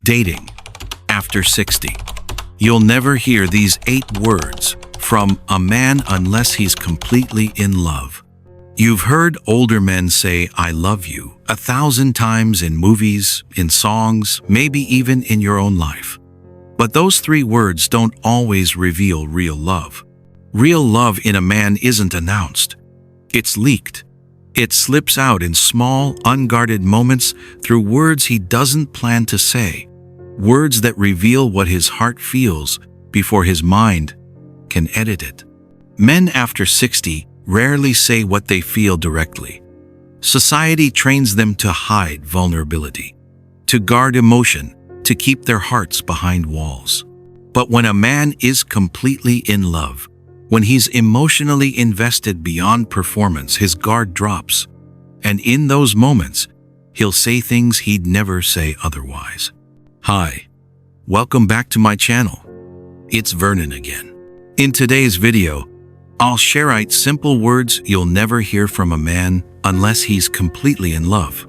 Dating after 60. You'll never hear these 8 words from a man unless he's completely in love. You've heard older men say, "I love you," 1,000 times in movies, in songs, maybe even in your own life. But those 3 words don't always reveal real love. Real love in a man isn't announced. It's leaked. It slips out in small, unguarded moments through words he doesn't plan to say. Words that reveal what his heart feels before his mind can edit it. Men after 60 rarely say what they feel directly. Society trains them to hide vulnerability, to guard emotion, to keep their hearts behind walls. But when a man is completely in love, when he's emotionally invested beyond performance, his guard drops. And in those moments, he'll say things he'd never say otherwise. Hi, welcome back to my channel. It's Vernon again. In today's video, I'll share 8 simple words you'll never hear from a man unless he's completely in love.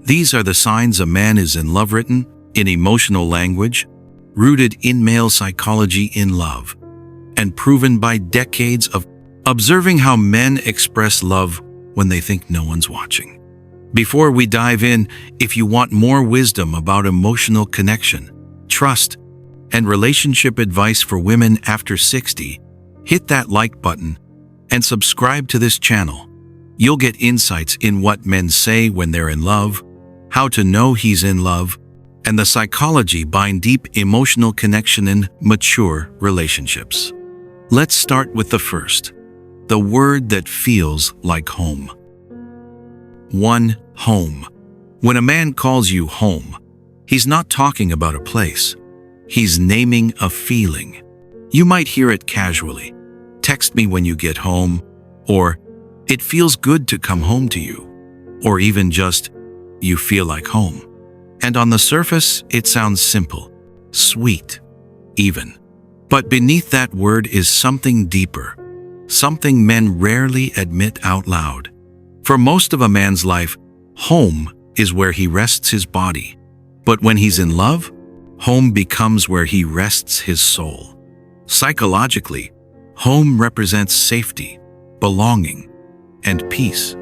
These are the signs a man is in love, written in emotional language, rooted in male psychology in love, and proven by decades of observing how men express love when they think no one's watching. Before we dive in, if you want more wisdom about emotional connection, trust, and relationship advice for women after 60, hit that like button and subscribe to this channel. You'll get insights in what men say when they're in love, how to know he's in love, and the psychology behind deep emotional connection in mature relationships. Let's start with the first, the word that feels like home. 1. Home. When a man calls you home, he's not talking about a place. He's naming a feeling. You might hear it casually. "Text me when you get home," or "It feels good to come home to you," or even just, "You feel like home." And on the surface, it sounds simple, sweet, even. But beneath that word is something deeper, something men rarely admit out loud. For most of a man's life, home is where he rests his body. But when he's in love, home becomes where he rests his soul. Psychologically, home represents safety, belonging, and peace.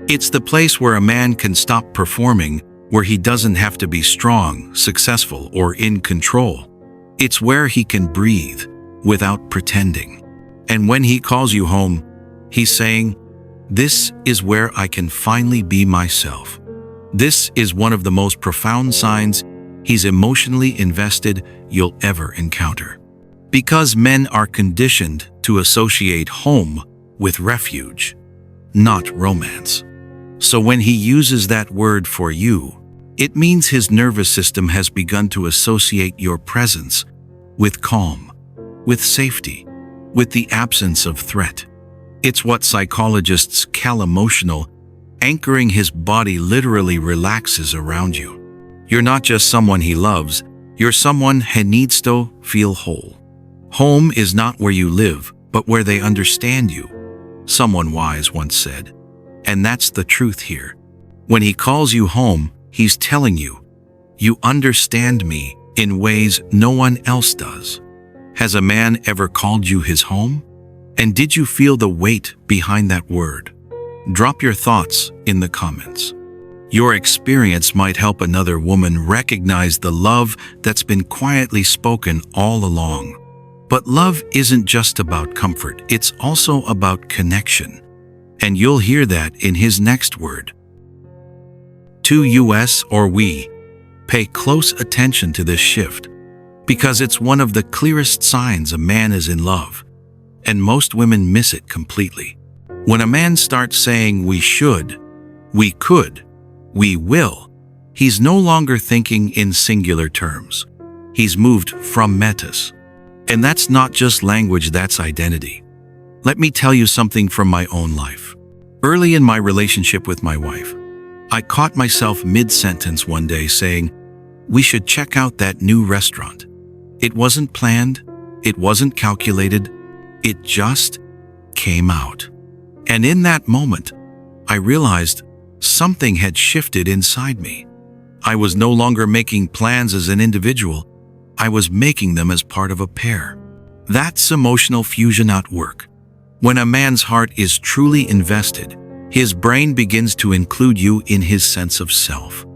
It's the place where a man can stop performing, where he doesn't have to be strong, successful, or in control. It's where he can breathe without pretending. And when he calls you home, he's saying, "This is where I can finally be myself." This is one of the most profound signs he's emotionally invested you'll ever encounter. Because men are conditioned to associate home with refuge, not romance. So when he uses that word for you, it means his nervous system has begun to associate your presence with calm, with safety, with the absence of threat. It's what psychologists call emotional anchoring. His body literally relaxes around you. You're not just someone he loves, you're someone he needs to feel whole. Home is not where you live, but where they understand you, someone wise once said. And that's the truth here. When he calls you home, he's telling you, "You understand me in ways no one else does." Has a man ever called you his home? And did you feel the weight behind that word? Drop your thoughts in the comments. Your experience might help another woman recognize the love that's been quietly spoken all along. But love isn't just about comfort, it's also about connection. And you'll hear that in his next word. To us or we. Pay close attention to this shift, because it's one of the clearest signs a man is in love. And most women miss it completely. When a man starts saying "we should," "we could," "we will," he's no longer thinking in singular terms. He's moved from metas. And that's not just language, that's identity. Let me tell you something from my own life. Early in my relationship with my wife, I caught myself mid-sentence one day saying, "We should check out that new restaurant." It wasn't planned, it wasn't calculated, it just came out. And in that moment, I realized something had shifted inside me. I was no longer making plans as an individual. I was making them as part of a pair. That's emotional fusion at work. When a man's heart is truly invested, his brain begins to include you in his sense of self.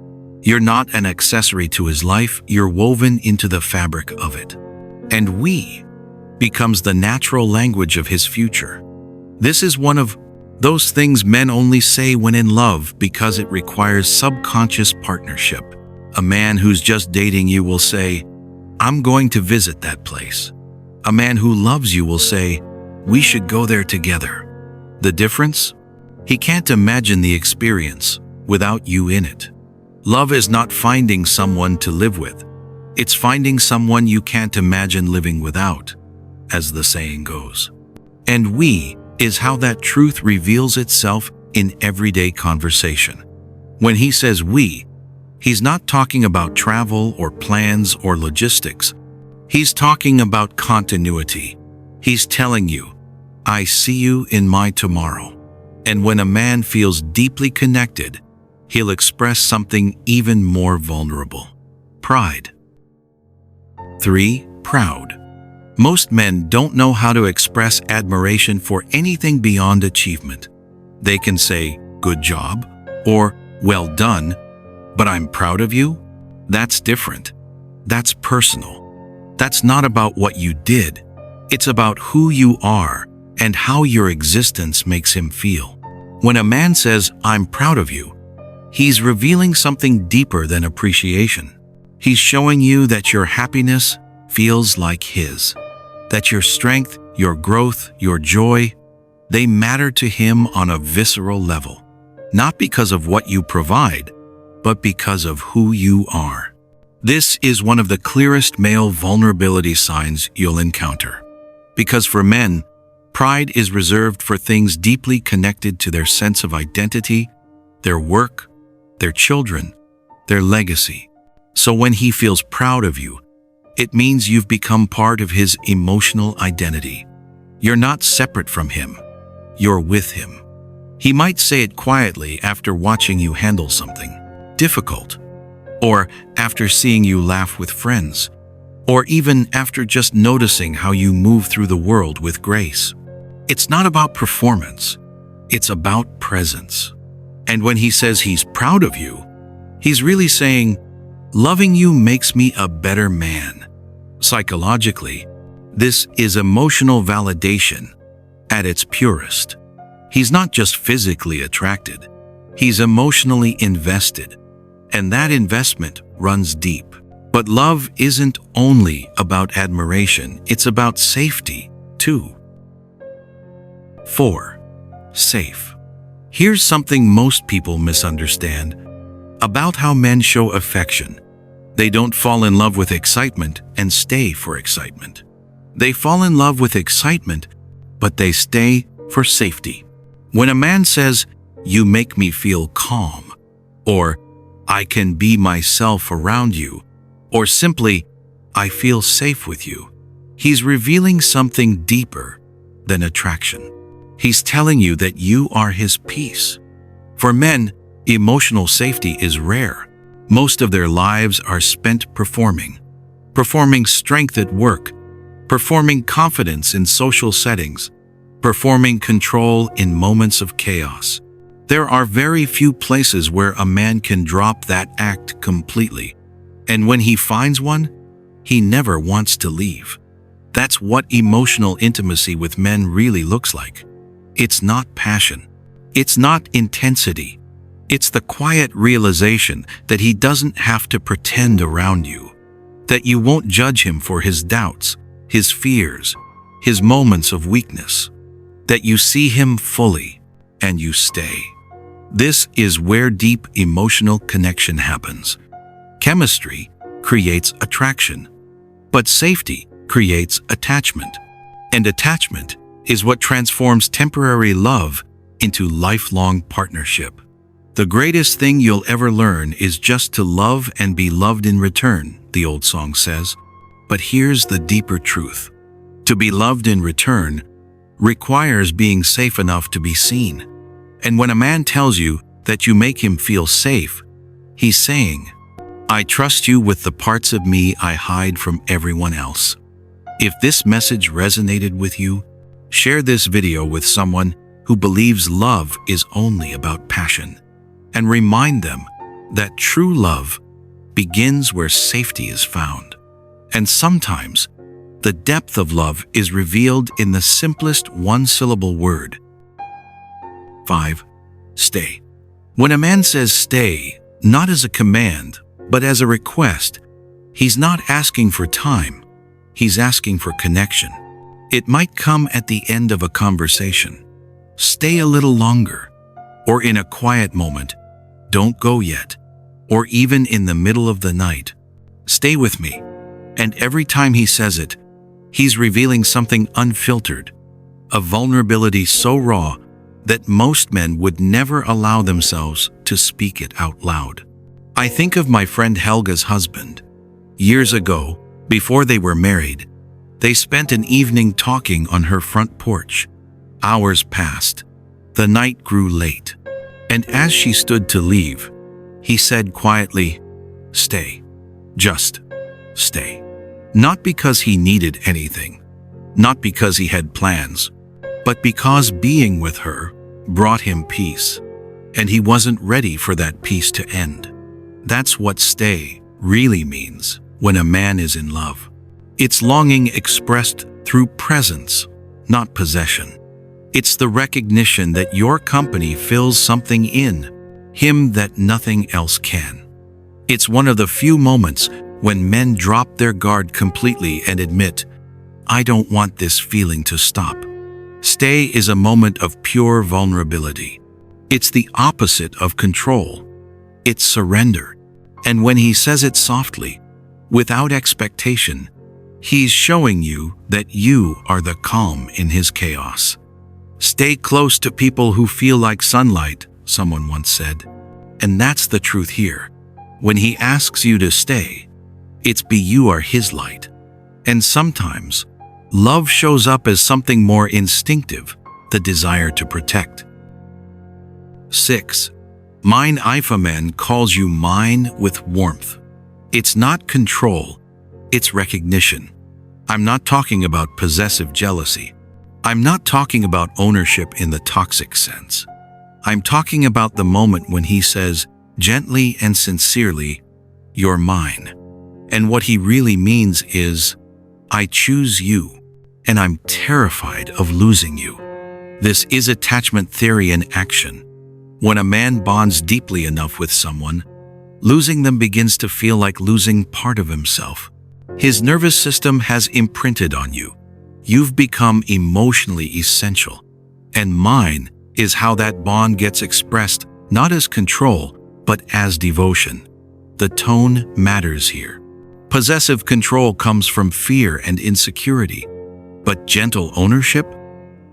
You're not an accessory to his life, you're woven into the fabric of it. And we becomes the natural language of his future. This is one of those things men only say when in love because it requires subconscious partnership. A man who's just dating you will say, "I'm going to visit that place." A man who loves you will say, "We should go there together." The difference? He can't imagine the experience without you in it. Love is not finding someone to live with. It's finding someone you can't imagine living without, as the saying goes. And we is how that truth reveals itself in everyday conversation. When he says we, he's not talking about travel or plans or logistics. He's talking about continuity. He's telling you, "I see you in my tomorrow." And when a man feels deeply connected, he'll express something even more vulnerable: pride. 3. Proud. Most men don't know how to express admiration for anything beyond achievement. They can say, "Good job," or "Well done," but "I'm proud of you?" That's different. That's personal. That's not about what you did. It's about who you are and how your existence makes him feel. When a man says, "I'm proud of you," he's revealing something deeper than appreciation. He's showing you that your happiness feels like his, that your strength, your growth, your joy, they matter to him on a visceral level, not because of what you provide, but because of who you are. This is one of the clearest male vulnerability signs you'll encounter. Because for men, pride is reserved for things deeply connected to their sense of identity, their work, their children, their legacy. So when he feels proud of you, it means you've become part of his emotional identity. You're not separate from him. You're with him. He might say it quietly after watching you handle something difficult, or after seeing you laugh with friends, or even after just noticing how you move through the world with grace. It's not about performance. It's about presence. And when he says he's proud of you, he's really saying, "Loving you makes me a better man." Psychologically, this is emotional validation at its purest. He's not just physically attracted. He's emotionally invested. And that investment runs deep. But love isn't only about admiration, it's about safety, too. 4. Safe. Here's something most people misunderstand about how men show affection. They don't fall in love with excitement and stay for excitement. They fall in love with excitement, but they stay for safety. When a man says, "You make me feel calm," or "I can be myself around you," or simply, "I feel safe with you," he's revealing something deeper than attraction. He's telling you that you are his peace. For men, emotional safety is rare. Most of their lives are spent performing strength at work, performing confidence in social settings, performing control in moments of chaos. There are very few places where a man can drop that act completely. And when he finds one, he never wants to leave. That's what emotional intimacy with men really looks like. It's not passion. It's not intensity. It's the quiet realization that he doesn't have to pretend around you, that you won't judge him for his doubts, his fears, his moments of weakness, that you see him fully and you stay. This is where deep emotional connection happens. Chemistry creates attraction, but safety creates attachment. And attachment is what transforms temporary love into lifelong partnership. The greatest thing you'll ever learn is just to love and be loved in return, the old song says. But here's the deeper truth. To be loved in return requires being safe enough to be seen. And when a man tells you that you make him feel safe, he's saying, I trust you with the parts of me I hide from everyone else. If this message resonated with you, share this video with someone who believes love is only about passion, and remind them that true love begins where safety is found. And sometimes, the depth of love is revealed in the simplest one-syllable word. 5. Stay. When a man says stay, not as a command, but as a request, he's not asking for time, he's asking for connection. It might come at the end of a conversation. Stay a little longer, or in a quiet moment, don't go yet, or even in the middle of the night. Stay with me. And every time he says it, he's revealing something unfiltered, a vulnerability so raw that most men would never allow themselves to speak it out loud. I think of my friend Helga's husband. Years ago, before they were married, they spent an evening talking on her front porch. Hours passed. The night grew late. And as she stood to leave, he said quietly, "Stay. Just stay." Not because he needed anything, not because he had plans, but because being with her brought him peace, and he wasn't ready for that peace to end. That's what stay really means when a man is in love. It's longing expressed through presence, not possession. It's the recognition that your company fills something in him that nothing else can. It's one of the few moments when men drop their guard completely and admit, "I don't want this feeling to stop." Stay is a moment of pure vulnerability. It's the opposite of control. It's surrender. And when he says it softly, without expectation, he's showing you that you are the calm in his chaos. Stay close to people who feel like sunlight, someone once said. And that's the truth here. When he asks you to stay, it's because you are his light. And sometimes, love shows up as something more instinctive, the desire to protect. 6. Mine. If a man calls you mine with warmth, it's not control, it's recognition. I'm not talking about possessive jealousy. I'm not talking about ownership in the toxic sense. I'm talking about the moment when he says, gently and sincerely, "You're mine." And what he really means is, "I choose you, and I'm terrified of losing you." This is attachment theory in action. When a man bonds deeply enough with someone, losing them begins to feel like losing part of himself. His nervous system has imprinted on you. You've become emotionally essential. And mine is how that bond gets expressed, not as control, but as devotion. The tone matters here. Possessive control comes from fear and insecurity, but gentle ownership,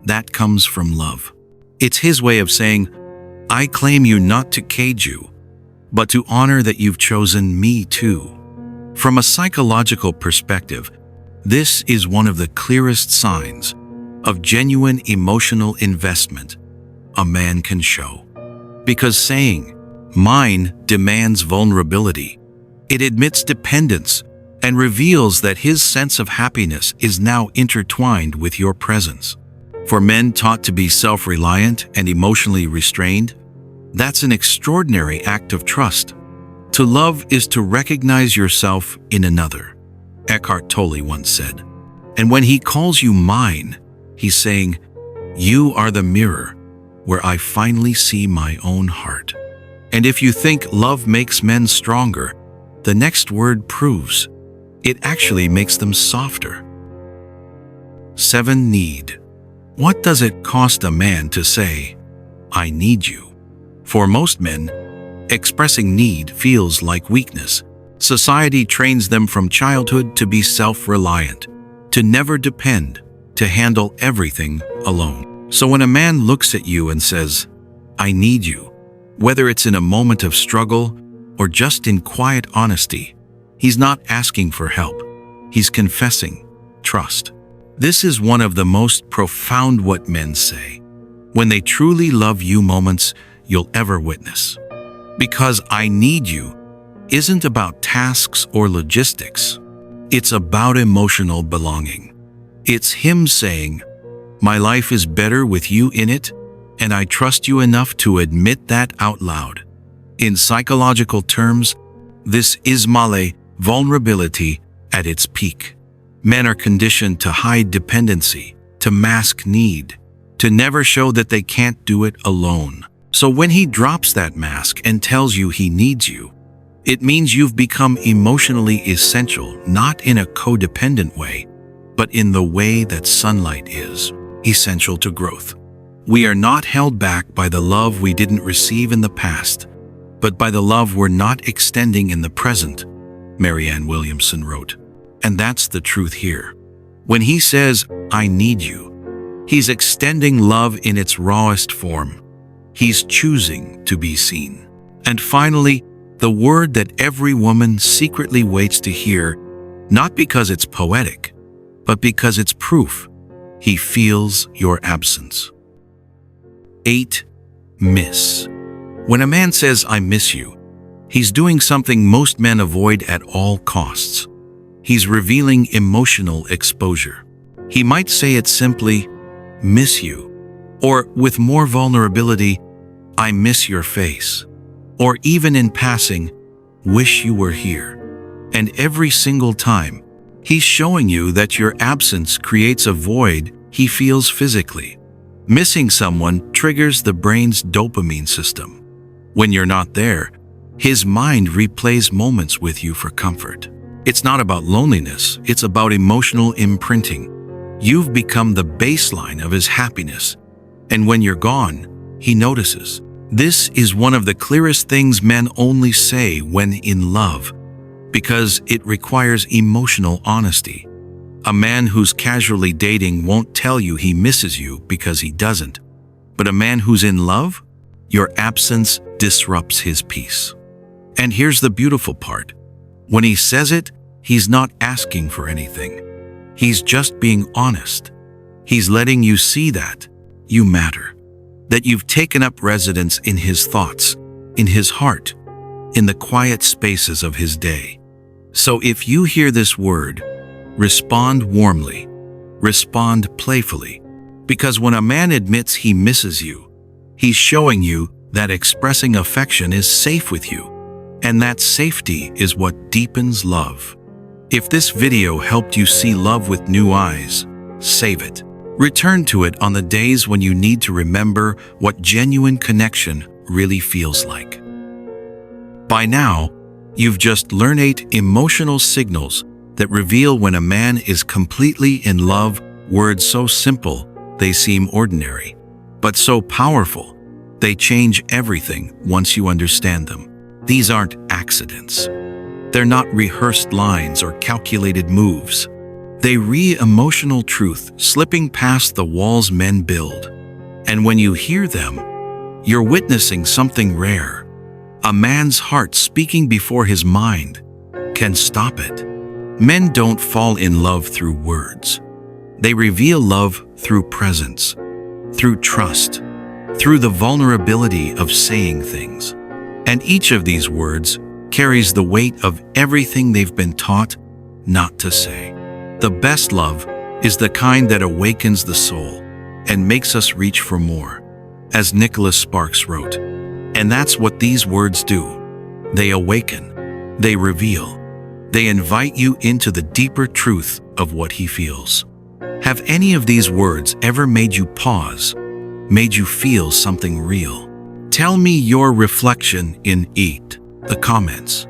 that comes from love. It's his way of saying, "I claim you not to cage you, but to honor that you've chosen me too." From a psychological perspective, this is one of the clearest signs of genuine emotional investment a man can show. Because saying, "Mine," demands vulnerability. It admits dependence and reveals that his sense of happiness is now intertwined with your presence. For men taught to be self-reliant and emotionally restrained, that's an extraordinary act of trust. To love is to recognize yourself in another, Eckhart Tolle once said. And when he calls you mine, he's saying, "You are the mirror where I finally see my own heart." And if you think love makes men stronger, the next word proves it actually makes them softer. 7. Need. What does it cost a man to say, "I need you"? For most men, expressing need feels like weakness. Society trains them from childhood to be self-reliant, to never depend, to handle everything alone. So when a man looks at you and says, "I need you," whether it's in a moment of struggle or just in quiet honesty, he's not asking for help. He's confessing trust. This is one of the most profound what men say when they truly love you moments you'll ever witness. Because "I need you" isn't about tasks or logistics. It's about emotional belonging. It's him saying, "My life is better with you in it, and I trust you enough to admit that out loud." In psychological terms, this is male vulnerability at its peak. Men are conditioned to hide dependency, to mask need, to never show that they can't do it alone. So when he drops that mask and tells you he needs you, it means you've become emotionally essential, not in a codependent way, but in the way that sunlight is essential to growth. We are not held back by the love we didn't receive in the past, but by the love we're not extending in the present, Marianne Williamson wrote. And that's the truth here. When he says, "I need you," he's extending love in its rawest form. He's choosing to be seen. And finally, the word that every woman secretly waits to hear, not because it's poetic, but because it's proof. He feels your absence. 8. Miss. When a man says, "I miss you," he's doing something most men avoid at all costs. He's revealing emotional exposure. He might say it simply, "Miss you," or with more vulnerability, "I miss your face," or even in passing, "Wish you were here." And every single time, he's showing you that your absence creates a void he feels physically. Missing someone triggers the brain's dopamine system. When you're not there, his mind replays moments with you for comfort. It's not about loneliness, it's about emotional imprinting. You've become the baseline of his happiness, and when you're gone, he notices. This is one of the clearest things men only say when in love, because it requires emotional honesty. A man who's casually dating won't tell you he misses you because he doesn't. But a man who's in love, your absence disrupts his peace. And here's the beautiful part. When he says it, he's not asking for anything. He's just being honest. He's letting you see that you matter, that you've taken up residence in his thoughts, in his heart, in the quiet spaces of his day. So if you hear this word, respond warmly, respond playfully, because when a man admits he misses you, he's showing you that expressing affection is safe with you, and that safety is what deepens love. If this video helped you see love with new eyes, save it. Return to it on the days when you need to remember what genuine connection really feels like. By now, you've just learned 8 emotional signals that reveal when a man is completely in love. Words so simple, they seem ordinary, but so powerful, they change everything once you understand them. These aren't accidents. They're not rehearsed lines or calculated moves. They re-emotional truth slipping past the walls men build. And when you hear them, you're witnessing something rare. A man's heart speaking before his mind can stop it. Men don't fall in love through words. They reveal love through presence, through trust, through the vulnerability of saying things. And each of these words carries the weight of everything they've been taught not to say. The best love is the kind that awakens the soul and makes us reach for more, as Nicholas Sparks wrote. And that's what these words do. They awaken, they reveal, they invite you into the deeper truth of what he feels. Have any of these words ever made you pause, made you feel something real? Tell me your reflection in the comments.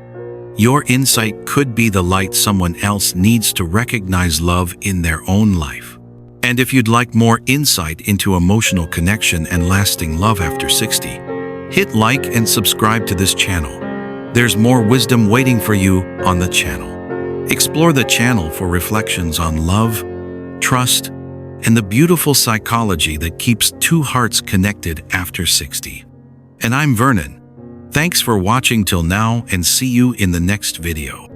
Your insight could be the light someone else needs to recognize love in their own life. And if you'd like more insight into emotional connection and lasting love after 60, hit like and subscribe to this channel. There's more wisdom waiting for you on the channel. Explore the channel for reflections on love, trust, and the beautiful psychology that keeps two hearts connected after 60. And I'm Vernon. Thanks for watching till now, and see you in the next video.